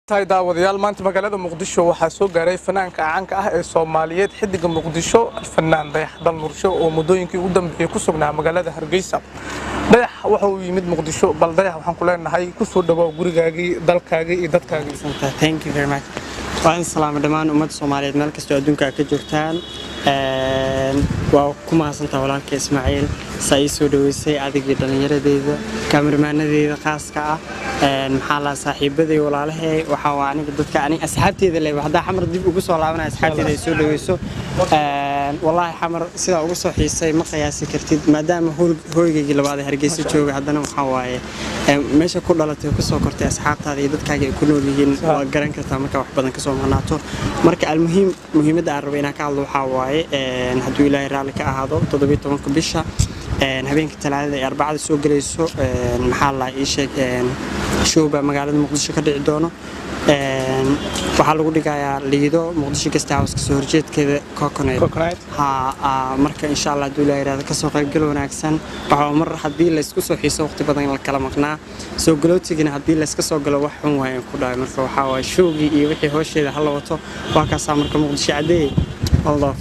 tahay daawadayaal maanta magaalada Muqdisho waxaa soo gaaray fanaanka caanka ah ee Soomaaliyeed xidiga Muqdisho fanaan Dayax Nuur oo muddooyinkii ugu dambeeyay ku sugnaa magaalada Hargeisa. Dayax waxa uu yimid Muqdisho bal Dayax waxaan ku leenahay ku soo dhawaad gurigaagii dalkaagii iyo dadkaagii. Thank you very much. Waan salaam dhamaan ummadda Soomaaliyeed meel kasta oo adduunka ka joogtaan. waa ku mahadsantahay walaalka Ismaaciil say soo dhaweysay adiga dhalinyaradeyda kaamiraamaanadeeda khaaska ah maxaa la saaxiibaday walaalahay waxa waa aniga dadka aniga asxaabteeda leeyahay hadaa xamar dib ugu soo laabanay asxaabteeda ay soo dhaweyso wallahi xamar sida ugu soo xiisay ma qiyaasi kartid maadaama hooygayga labaad Hargeysa jooga hadana waxa waaye meesha ku dhalatay ku soo kortay asxaabtaada iyo dadkaaga ay ku nool yihiin waa garan kartaa marka wax badan ka soo maqnaato marka muhiimadda aan rabo inaan ka hadlo waxa waaye hadduu Ilaahay raali ka ahaado 17 bisha habeenka talaadada ee arbacada soo galayso maxaa la ii sheeg showba magaalada Muqdisho ka dhici doono waxa lagu dhigayaa liido Muqdisho Guest House ka soo horjeedkeeda Coconut marka insha Allah hadduu Ilaahay raali ka soo qayb gal wanaagsan waxa mar haddii la isku soo xiiso waqti badan la kala maqnaa soo galootigina haddii la iska soo galo wax xun waayeen ku dhaay marka waxa waa showgii iyo wixii hoosheeda hal wato waa ka saamarka Muqdisho cadeey Allah